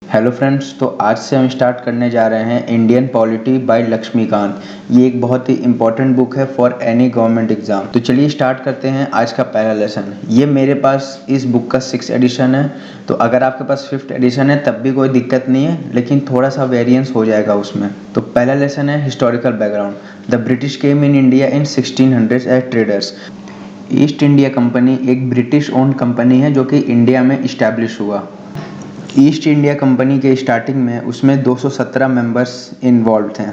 Hello friends, तो आज से हम स्टार्ट करने जा रहे हैं इंडियन पॉलिटी बाय लक्ष्मीकांत। ये एक बहुत ही इंपॉर्टेंट बुक है फॉर एनी गवर्नमेंट एग्जाम। तो चलिए स्टार्ट करते हैं आज का पहला लेसन। ये मेरे पास इस बुक का 6th एडिशन है, तो अगर आपके पास 5th एडिशन है तब भी कोई दिक्कत नहीं है, लेकिन थोड़ा सा वेरिएंस हो जाएगा उसमें। तो पहला लेसन है historical background. The British came in India in 1600 as traders. East India Company एक ब्रिटिश ओन्ड कंपनी है जो कि इंडिया में इस्टेब्लिश हुआ। ईस्ट इंडिया कंपनी के स्टार्टिंग में उसमें 217 मेंबर्स इन्वॉल्व थे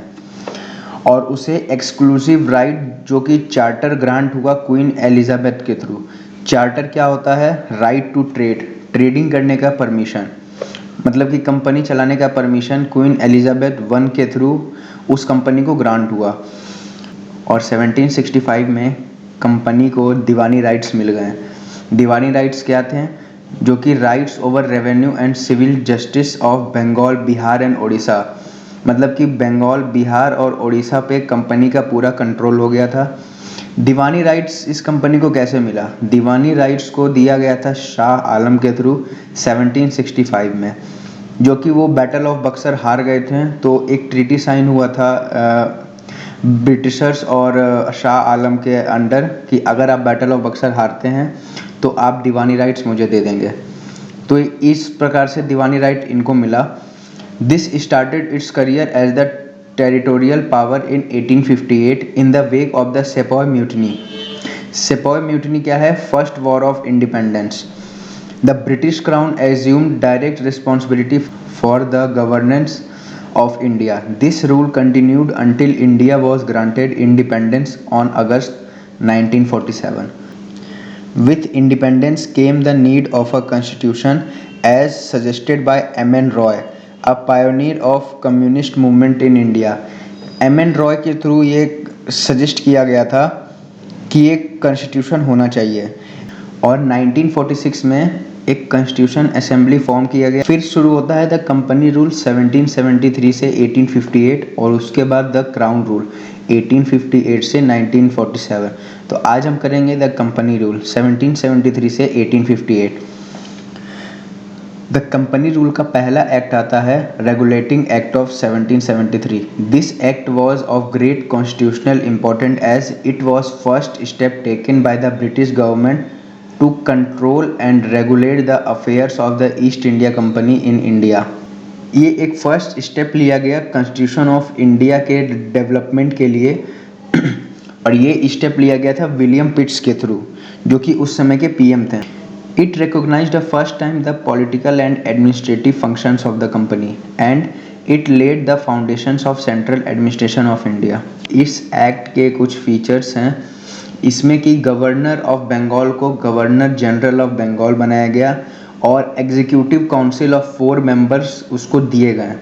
और उसे एक्सक्लूसिव राइट जो कि चार्टर ग्रांट हुआ क्वीन एलिजाबेथ के थ्रू। चार्टर क्या होता है? राइट टू ट्रेड, ट्रेडिंग करने का परमिशन, मतलब कि कंपनी चलाने का परमिशन क्वीन एलिजाबेथ वन के थ्रू उस कंपनी को ग्रांट हुआ। और 1765 में कंपनी को दीवानी राइट्स मिल गए। दीवानी राइट्स क्या थे? जो कि rights over revenue and civil justice of Bengal, Bihar and Odisha, मतलब कि बंगाल, बिहार और ओडिशा पे कंपनी का पूरा कंट्रोल हो गया था। दीवानी राइट्स इस कंपनी को कैसे मिला? दीवानी राइट्स को दिया गया था शाह आलम के थ्रू 1765 में, जो कि वो बैटल ऑफ बक्सर हार गए थे, तो एक ट्रीटी साइन हुआ था ब्रिटिशर्स और शाह आलम के अंडर कि अगर आप बैटल ऑफ बक्सर हारते हैं तो आप दीवानी राइट्स मुझे दे देंगे। तो इस प्रकार से दीवानी राइट इनको मिला। This started its career as the territorial power in 1858 in the wake of the sepoy mutiny. Sepoy mutiny क्या है? First war of independence. The British crown assumed direct responsibility for the governance of India. This rule continued until India was granted independence on August 1947. With independence came the need of a constitution as suggested by M.N. Roy, a pioneer of communist movement in India. M.N. Roy के through ये suggest किया गया था कि एक constitution होना चाहिए और 1946 में एक कॉन्स्टिट्यूशन असेंबली फॉर्म किया गया। फिर शुरू होता है द कंपनी रूल 1773 से 1858 और उसके बाद द क्राउन रूल 1858 से 1947। तो आज हम करेंगे द कंपनी रूल 1773 से 1858। द कंपनी रूल का पहला एक्ट आता है regulating act of 1773। This act was of great constitutional important as it was first step taken by the British government to control and regulate the affairs of the East India Company in India। ये एक first step लिया गया constitution of India के development के लिए और ये step लिया गया था विलियम पिट्स के थ्रू, जो कि उस समय के पीएम थे। It recognised the first time the political and administrative functions of the company and it laid the foundations of central administration of India. इस एक्ट के कुछ फीचर्स हैं इसमें कि गवर्नर ऑफ बंगाल को गवर्नर जनरल ऑफ बंगाल बनाया गया और एग्जीक्यूटिव काउंसिल ऑफ 4 मेंबर्स उसको दिए गए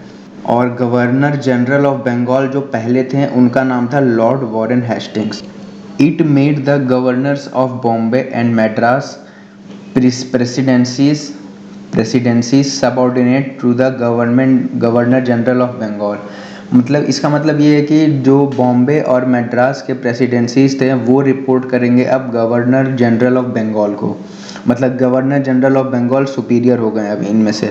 और गवर्नर जनरल ऑफ बंगाल जो पहले थे उनका नाम था Lord Warren Hastings. It made the governors of Bombay and Madras presidencies subordinate to the governor general of Bengal. मतलब इसका मतलब ये है कि जो बॉम्बे और मद्रास के प्रेसिडेंसीज थे वो रिपोर्ट करेंगे अब गवर्नर जनरल ऑफ बंगाल को, मतलब governor general of Bengal superior हो गए अब इनमें से।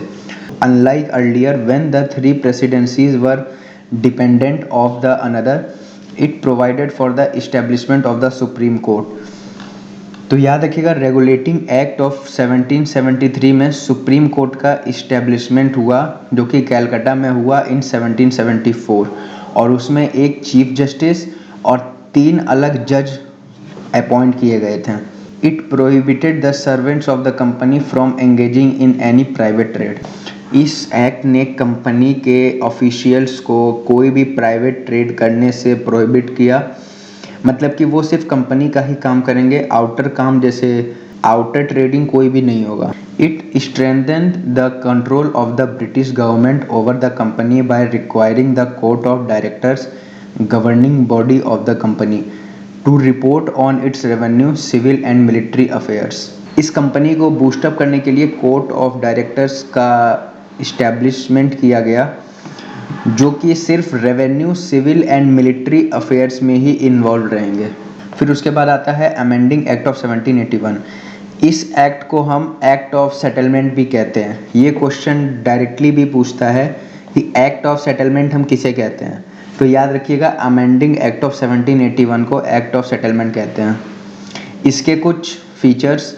Unlike earlier when the 3 presidencies were dependent of the another, it provided for the establishment of the supreme court. तो याद रखिएगा रेगुलेटिंग एक्ट ऑफ 1773 में सुप्रीम कोर्ट का इस्टेब्लिशमेंट हुआ जो कि कैलकाटा में हुआ इन 1774 और उसमें एक चीफ जस्टिस और 3 अलग जज अपॉइंट किए गए थे। It prohibited the servants of the company from engaging in any private trade. इस एक्ट ने कंपनी के ऑफिशियल्स को कोई भी प्राइवेट ट्रेड करने से प्रोहिबिट किया, मतलब कि वो सिर्फ कंपनी का ही काम करेंगे, आउटर काम जैसे आउटर ट्रेडिंग कोई भी नहीं होगा। It strengthened the control of the British government over the company by requiring the court of directors, governing body of the company, to report on its revenue, civil and military affairs. इस company को boost up करने के लिए court of directors का establishment किया गया जो कि सिर्फ revenue, civil and military affairs में ही इन्वॉल्व रहेंगे। फिर उसके बाद आता है अमेंडिंग एक्ट ऑफ 1781। इस एक्ट को हम एक्ट ऑफ सेटलमेंट भी कहते हैं। ये क्वेश्चन डायरेक्टली भी पूछता है कि एक्ट ऑफ सेटलमेंट हम किसे कहते हैं, तो याद रखिएगा अमेंडिंग एक्ट ऑफ 1781 को एक्ट ऑफ सेटलमेंट कहते हैं। इसके कुछ features,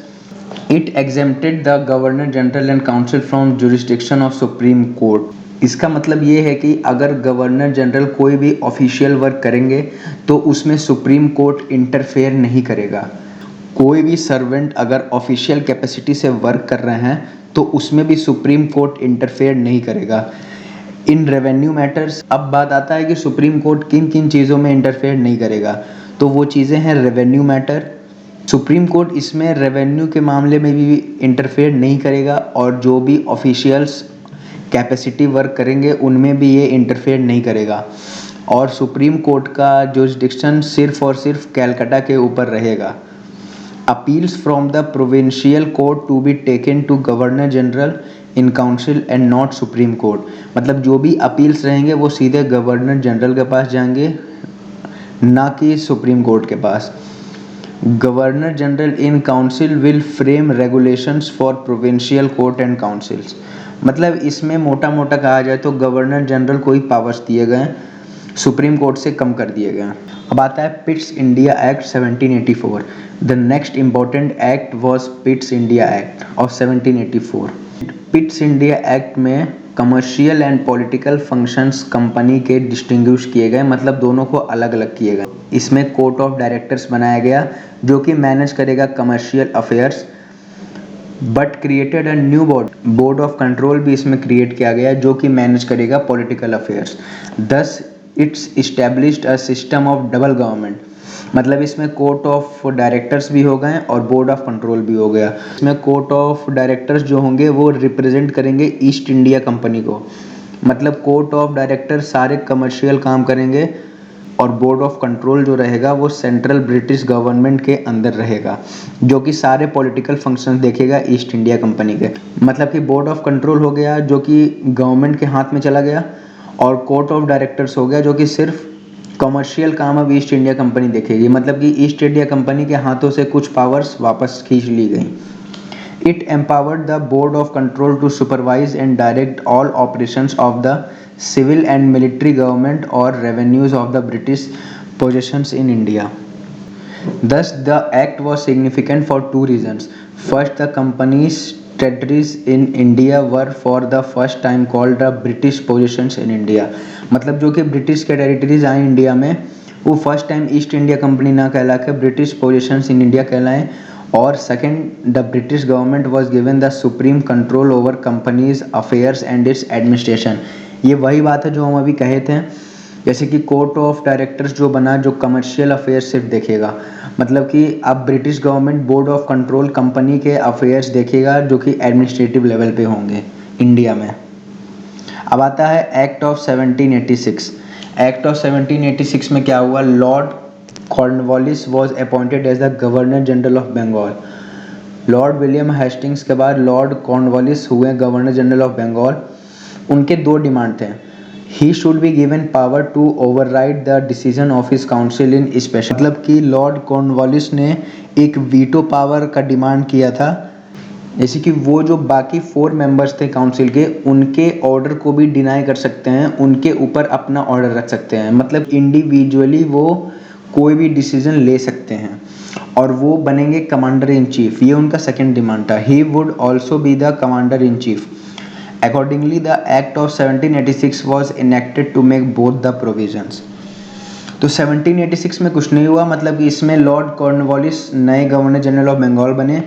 it exempted the governor general and council from jurisdiction of supreme court. इसका मतलब ये है कि अगर गवर्नर जनरल कोई भी ऑफिशियल वर्क करेंगे तो उसमें सुप्रीम कोर्ट इंटरफेयर नहीं करेगा। कोई भी सर्वेंट अगर ऑफिशियल कैपेसिटी से वर्क कर रहे हैं तो उसमें भी सुप्रीम कोर्ट इंटरफेयर नहीं करेगा। इन रेवेन्यू मैटर्स, अब बात आता है कि सुप्रीम कोर्ट किन किन चीज़ों में इंटरफेयर नहीं करेगा, तो वो चीज़ें हैं रेवेन्यू मैटर। सुप्रीम कोर्ट इसमें रेवेन्यू के मामले में भी इंटरफेयर नहीं करेगा और जो भी ऑफिशियल्स कैपेसिटी वर्क करेंगे उनमें भी ये इंटरफेयर नहीं करेगा। और सुप्रीम कोर्ट का जुरिस्डिक्शन सिर्फ और सिर्फ कैलकाटा के ऊपर रहेगा। Appeals from the provincial court to be taken to governor general in council and not supreme court, मतलब जो भी अपील्स रहेंगे वो सीधे गवर्नर जनरल के पास जाएंगे, ना कि सुप्रीम कोर्ट के पास। Governor general in council will frame regulations for provincial court and councils, मतलब इसमें मोटा मोटा कहा जाए तो गवर्नर जनरल को ही पावर्स दिए गए हैं, सुप्रीम कोर्ट से कम कर दिए गए हैं। अब आता है Pitt's India act 1784। The next important act was Pitt's India act of 1784। Pitt's India act में commercial and political functions company के डिस्टिंग्विश किए गए, मतलब दोनों को अलग अलग किए गए। इसमें कोर्ट ऑफ डायरेक्टर्स बनाया गया जो कि मैनेज करेगा commercial affairs, but created a new board of control भी इसमें क्रिएट किया गया जो कि मैनेज करेगा पॉलिटिकल अफेयर्स। दस it's established a system of double government, मतलब इसमें कोर्ट ऑफ डायरेक्टर्स भी हो गए और बोर्ड ऑफ कंट्रोल भी हो गया। इसमें कोर्ट ऑफ डायरेक्टर्स जो होंगे वो रिप्रेजेंट करेंगे ईस्ट इंडिया कंपनी को, मतलब कोर्ट ऑफ डायरेक्टर्स सारे कमर्शियल काम करेंगे और बोर्ड ऑफ कंट्रोल जो रहेगा वो सेंट्रल ब्रिटिश गवर्नमेंट के अंदर रहेगा जो कि सारे पॉलिटिकल फंक्शंस देखेगा ईस्ट इंडिया कंपनी के। मतलब कि बोर्ड ऑफ कंट्रोल हो गया जो कि गवर्नमेंट के हाथ में चला गया, और कोर्ट ऑफ डायरेक्टर्स हो गया जो कि सिर्फ कमर्शियल काम अब ईस्ट इंडिया कंपनी देखेगी, मतलब कि ईस्ट इंडिया कंपनी के हाथों से कुछ पावर्स वापस खींच ली गई। It empowered the board of control to supervise and direct all operations of the civil and military government or revenues of the British possessions in India. Thus, the act was significant for two reasons. First, the company's territories in India were for the first time called the British possessions in India. मतलब जो कि British के territories आए India में वो first time east India company ना कहला के ब्रिटिश पोजेशंस इन इंडिया कहलाएं। और second, the British government was given the supreme control over companies affairs and it's administration. ये वही बात है जो हम अभी कहे थे, जैसे कि कोर्ट ऑफ डायरेक्टर्स जो बना जो कमर्शियल अफेयर्स सिर्फ देखेगा, मतलब कि अब British government board of control company के अफेयर्स देखेगा जो कि एडमिनिस्ट्रेटिव लेवल पे होंगे इंडिया में। अब आता है एक्ट ऑफ 1786। एक्ट ऑफ 1786 में क्या हुआ, Lord Cornwallis was appointed as the governor general of Bengal. Lord William Hastings के बाद लॉर्ड कॉर्नवालिस हुए गवर्नर जनरल ऑफ बंगाल। उनके दो डिमांड थे, he should be given power to override the decision of his council in special, मतलब कि Lord Cornwallis ने एक वीटो पावर का डिमांड किया था, जैसे कि वो जो बाकी 4 मेंबर्स थे काउंसिल के उनके ऑर्डर को भी डिनाई कर सकते हैं, उनके ऊपर अपना ऑर्डर रख सकते हैं, मतलब इंडिविजुअली वो कोई भी डिसीजन ले सकते हैं और वो बनेंगे कमांडर इन चीफ। ये उनका सेकेंड डिमांड था, he would also be the commander in chief. Accordingly, the Act of 1786 was enacted to make both the provisions. तो 1786 में कुछ नहीं हुआ, मतलब कि इसमें लॉर्ड कॉर्नवालिस नए गवर्नर जनरल ऑफ बंगाल बने।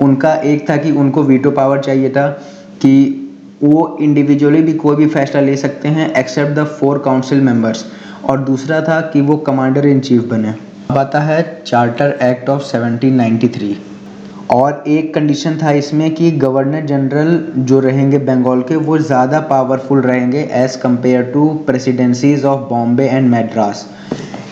उनका एक था कि उनको वीटो पावर चाहिए था कि वो इंडिविजुअली भी कोई भी फैसला ले सकते हैं एक्सेप्ट द 4 काउंसिल मेंबर्स, और दूसरा था कि वो कमांडर इन चीफ बने। अब आता है चार्टर एक्ट ऑफ 1793, और एक कंडीशन था इसमें कि गवर्नर जनरल जो रहेंगे बंगाल के वो ज़्यादा पावरफुल रहेंगे as compare to presidencies of Bombay and Madras.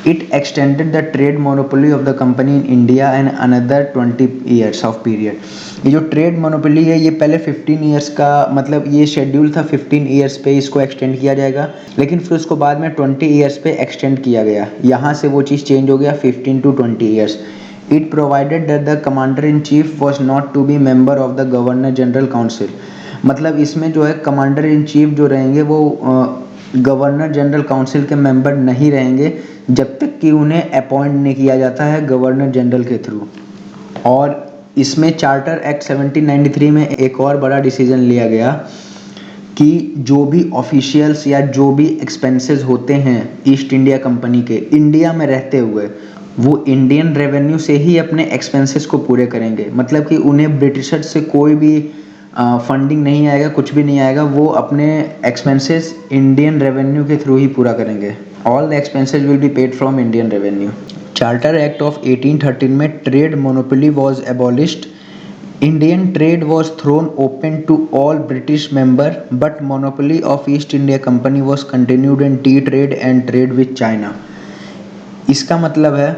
It extended the trade monopoly of the company in India and another 20 years of period. ये जो ट्रेड मोनोपोली है ये पहले 15 ईयर्स का, मतलब ये शेड्यूल था 15 ईयर्स पे इसको एक्सटेंड किया जाएगा, लेकिन फिर उसको बाद में 20 ईयर्स पे एक्सटेंड किया गया। यहाँ से वो चीज़ चेंज हो गया 15 to 20 years. It provided that the commander in chief was not to be member of the governor general council. मतलब इसमें जो है कमांडर इन चीफ जो रहेंगे वो गवर्नर जनरल काउंसिल के मेंबर नहीं रहेंगे जब तक कि उन्हें अपॉइंट नहीं किया जाता है गवर्नर जनरल के थ्रू। और इसमें चार्टर एक्ट 1793 में एक और बड़ा डिसीजन लिया गया कि जो भी ऑफिशियल्स या जो भी एक्सपेंसेस होते हैं ईस्ट इंडिया कंपनी के इंडिया में रहते हुए, वो इंडियन रेवेन्यू से ही अपने एक्सपेंसेस को पूरे करेंगे। मतलब कि उन्हें ब्रिटिशर्स से कोई भी फंडिंग नहीं आएगा, कुछ भी नहीं आएगा, वो अपने एक्सपेंसेस इंडियन रेवेन्यू के थ्रू ही पूरा करेंगे। All the expenses will be paid from Indian revenue. Charter act of 1813 में trade monopoly was abolished. Indian trade was thrown open to all British member but monopoly of East India Company was continued in tea trade and trade with China. इसका मतलब है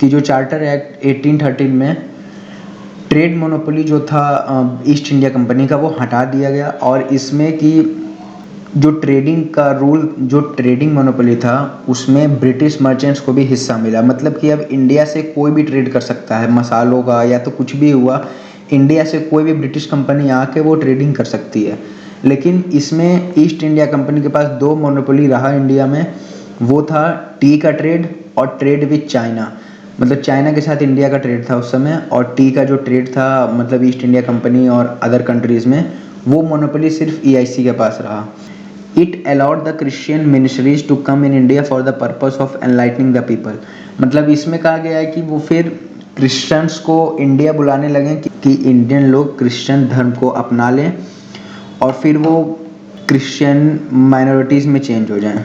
कि जो charter act 1813 में trade monopoly जो था east India company का वो हटा दिया गया, और इसमें कि जो ट्रेडिंग का रूल, जो ट्रेडिंग मोनोपोली था उसमें ब्रिटिश मर्चेंट्स को भी हिस्सा मिला। मतलब कि अब इंडिया से कोई भी ट्रेड कर सकता है, मसालों का या तो कुछ भी हुआ, इंडिया से कोई भी ब्रिटिश कंपनी आके वो ट्रेडिंग कर सकती है। लेकिन इसमें ईस्ट इंडिया कंपनी के पास दो मोनोपोली रहा इंडिया में, वो था टी का ट्रेड और ट्रेड विथ चाइना। मतलब चाइना के साथ इंडिया का ट्रेड था उस समय, और टी का जो ट्रेड था मतलब ईस्ट इंडिया कंपनी और अदर कंट्रीज़ में, वो मोनोपोली सिर्फ ईआईसी के पास रहा। It allowed the Christian ministries to come in India for the purpose of enlightening the people. मतलब इसमें कहा गया है कि वो फिर क्रिश्चियंस को इंडिया बुलाने लगे कि इंडियन लोग क्रिश्चियन धर्म को अपना लें और फिर वो क्रिश्चियन माइनॉरिटीज़ में चेंज हो जाएं।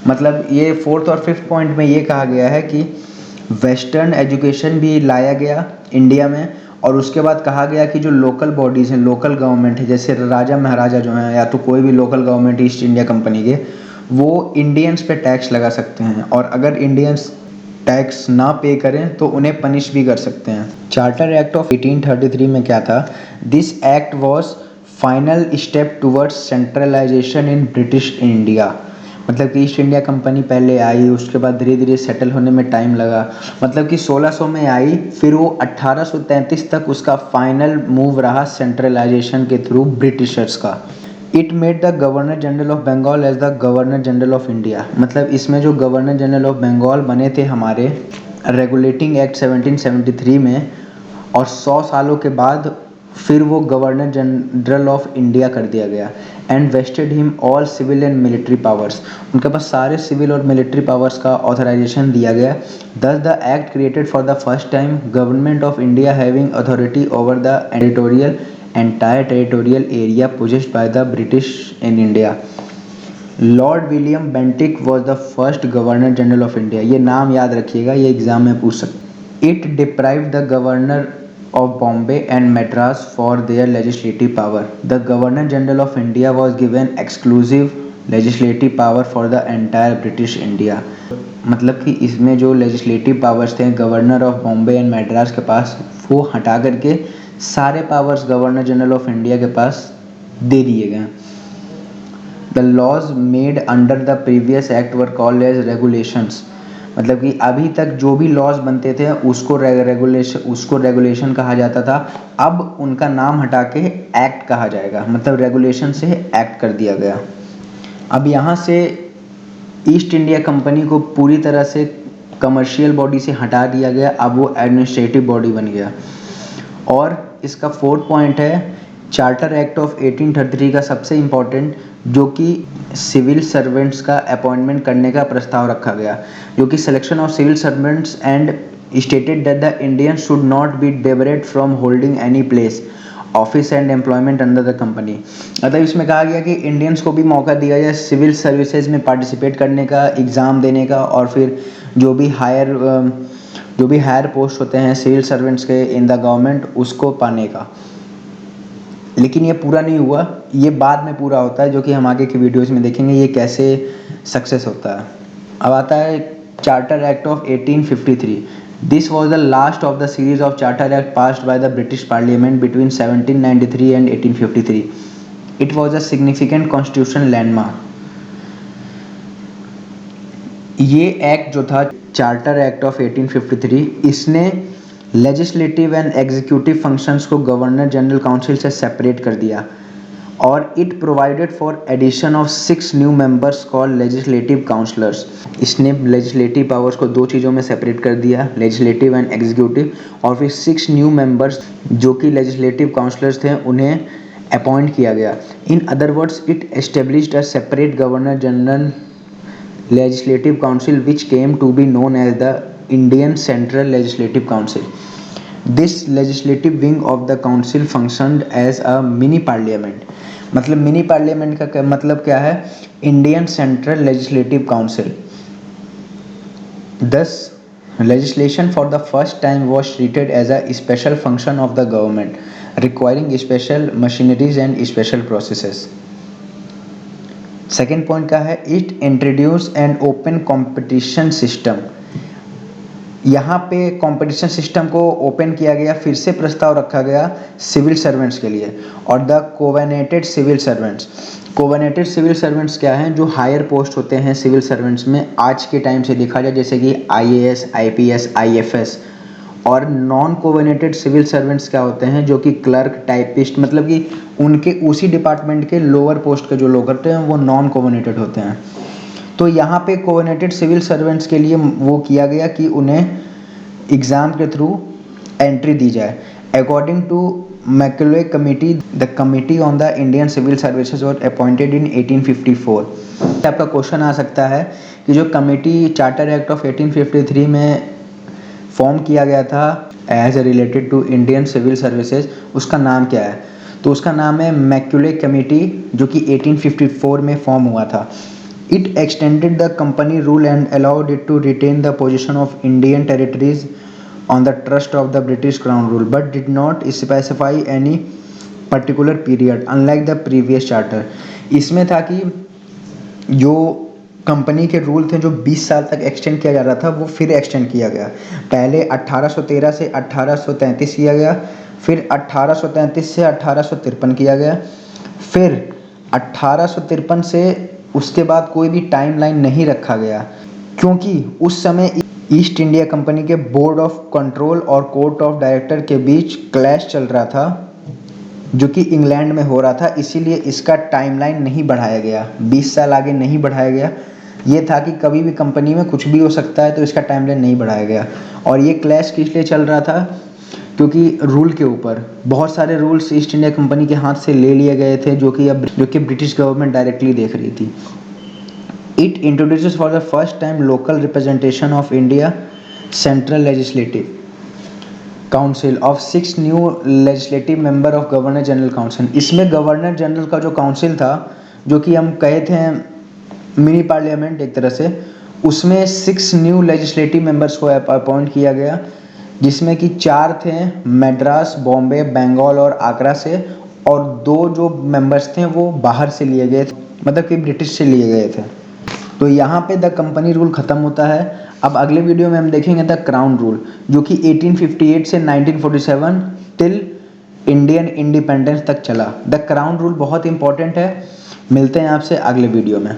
मतलब ये फोर्थ और फिफ्थ पॉइंट में ये कहा गया है कि वेस्टर्न एजुकेशन भी लाया गया इंडिया में, और उसके बाद कहा गया कि जो लोकल बॉडीज़ हैं, लोकल गवर्नमेंट है, जैसे राजा महाराजा जो हैं या तो कोई भी local government east India Company के, वो इंडियंस पे टैक्स लगा सकते हैं, और अगर इंडियंस टैक्स ना पे करें तो उन्हें पनिश भी कर सकते हैं। चार्टर एक्ट ऑफ 1833 में क्या था? This act was final step towards centralisation in British India. मतलब कि ईस्ट इंडिया कंपनी पहले आई, उसके बाद धीरे धीरे सेटल होने में टाइम लगा। मतलब कि 1600 में आई, फिर वो 1833 तक उसका फाइनल मूव रहा सेंट्रलाइजेशन के थ्रू ब्रिटिशर्स का। It made the governor general of Bengal as the governor general of India. मतलब इसमें जो गवर्नर जनरल ऑफ बंगाल बने थे हमारे रेगुलेटिंग एक्ट 1773 में, और 100 सालों के बाद फिर वो गवर्नर जनरल ऑफ इंडिया कर दिया गया। And vested him all civil and military powers. उनके पास सारे सिविल और मिलिट्री पावर्स का ऑथराइजेशन दिया गया। दस the act created for the first time government of India having authority over the editorial entire territorial area possessed by the British in India. Lord William Bentinck was the first governor general of India. ये नाम याद रखिएगा, ये exam में पूछ सकते। It deprive the governor of Bombay and Madras for their legislative power. The Governor General of India was given exclusive legislative power for the entire British India. मतलब कि इसमें जो legislative powers थे governor of Bombay and Madras के पास, वो हटा करके सारे powers governor general of India के पास दे दिए गए। The laws made under the previous act were called as regulations. मतलब कि अभी तक जो भी लॉज बनते थे उसको रेगुलेशन कहा जाता था, अब उनका नाम हटा के एक्ट कहा जाएगा। मतलब रेगुलेशन से एक्ट कर दिया गया। अब यहाँ से ईस्ट इंडिया कंपनी को पूरी तरह से कमर्शियल बॉडी से हटा दिया गया, अब वो एडमिनिस्ट्रेटिव बॉडी बन गया। और इसका फोर्थ पॉइंट है चार्टर एक्ट ऑफ 1833 का सबसे इम्पॉर्टेंट, जो कि सिविल सर्वेंट्स का अपॉइंटमेंट करने का प्रस्ताव रखा गया, जो कि selection of civil servants and stated that the Indian should not be debarred from holding any place office and employment under the company. मतलब इसमें कहा गया कि इंडियंस को भी मौका दिया जाए सिविल सर्विसेज में पार्टिसिपेट करने का, एग्ज़ाम देने का, और फिर जो भी हायर पोस्ट होते हैं सिविल सर्वेंट्स के इन द गवर्नमेंट, उसको पाने का। लेकिन ये पूरा नहीं हुआ, ये बाद में पूरा होता है, जो कि हम आगे की वीडियोस में देखेंगे ये कैसे सक्सेस होता है। अब आता है charter act of 1853। This was the last of the series of charter act passed by the British parliament between 1793 and 1853। It was a significant constitution landmark. ये एक्ट जो था चार्टर एक्ट ऑफ 1853, इसने legislative and executive functions को governor general council से separate कर दिया और it provided for addition of 6 new members called legislative councillors. इसने लेजिस्लेटिव पावर्स को दो चीज़ों में सेपरेट कर दिया, लेजिस्लेटिव एंड एग्जीक्यूटिव, और फिर 6 न्यू मेंबर्स जो कि लेजिस्लेटिव काउंसलर्स थे उन्हें अपॉइंट किया गया। In other words it established a separate governor general legislative council which came to be known as the Indian central legislative council. This legislative wing of the council functioned as a mini parliament। मतलब mini parliament का मतलब क्या है? Indian central legislative council. Thus legislation for the first time was treated as a special function of the government, requiring special machineries and special processes। Second point क्या है? It introduce an open competition system. यहाँ पे competition system को open किया गया, फिर से प्रस्ताव रखा गया सिविल सर्वेंट्स के लिए। और the covenanted civil servants, covenanted civil servants क्या हैं? जो हायर पोस्ट होते हैं सिविल सर्वेंट्स में आज के टाइम से देखा जाए, जैसे कि IAS, IPS, IFS। और नॉन कोवेनेटेड सिविल सर्वेंट्स क्या होते हैं? जो कि क्लर्क, टाइपिस्ट, मतलब कि उनके उसी डिपार्टमेंट के लोअर पोस्ट के जो लोग होते हैं वो नॉन कोवेनेटेड होते हैं। तो यहाँ पे कोवेनेटेड सिविल सर्वेंट्स के लिए वो किया गया कि उन्हें एग्ज़ाम के थ्रू एंट्री दी जाए। According to Macaulay committee, the committee on the Indian civil services were appointed in 1854। आपका क्वेश्चन आ सकता है कि जो कमिटी चार्टर एक्ट ऑफ 1853 में फॉर्म किया गया था as related to Indian civil services, उसका नाम क्या है? तो उसका नाम है मैक्यूले कमिटी, जो कि 1854 में फॉर्म हुआ था। It extended the company rule and allowed it to retain the position of Indian territories on the trust of the British Crown rule, but did not specify any particular period, unlike the previous charter। इसमें था कि जो company के rule थे जो 20 साल तक extend किया जा रहा था वो फिर एक्सटेंड किया गया। पहले 1813 से 1833 किया गया, फिर 1833 से 1853 किया गया, फिर 1853 से उसके बाद कोई भी टाइमलाइन नहीं रखा गया, क्योंकि उस समय ईस्ट इंडिया कंपनी के बोर्ड ऑफ कंट्रोल और कोर्ट ऑफ डायरेक्टर के बीच क्लैश चल रहा था जो कि इंग्लैंड में हो रहा था। इसीलिए इसका टाइमलाइन नहीं बढ़ाया गया, 20 साल आगे नहीं बढ़ाया गया। ये था कि कभी भी कंपनी में कुछ भी हो सकता है, तो इसका टाइमलाइन नहीं बढ़ाया गया। और ये क्लैश किस लिए चल रहा था? क्योंकि रूल के ऊपर बहुत सारे रूल्स ईस्ट इंडिया कंपनी के हाथ से ले लिए गए थे जो कि ब्रिटिश गवर्नमेंट डायरेक्टली देख रही थी। It introduces for the first time local representation of India central legislative council of 6 new legislative member of governor general council. इसमें गवर्नर जनरल का जो काउंसिल था, जो कि हम कहे थे मिनी पार्लियामेंट एक तरह से, उसमें 6 न्यू लेजिस्लेटिव मेंबर्स को अपॉइंट किया गया, जिसमें कि 4 थे मद्रास, बॉम्बे, बंगाल और आगरा से, और 2 जो मेंबर्स थे वो बाहर से लिए गए थे, मतलब कि ब्रिटिश से लिए गए थे। तो यहाँ पे द कंपनी रूल ख़त्म होता है। अब अगले वीडियो में हम देखेंगे द क्राउन रूल, जो कि 1858 से 1947 टिल इंडियन इंडिपेंडेंस तक चला। द क्राउन रूल बहुत इंपॉर्टेंट है। मिलते हैं आपसे अगले वीडियो में।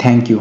Thank you.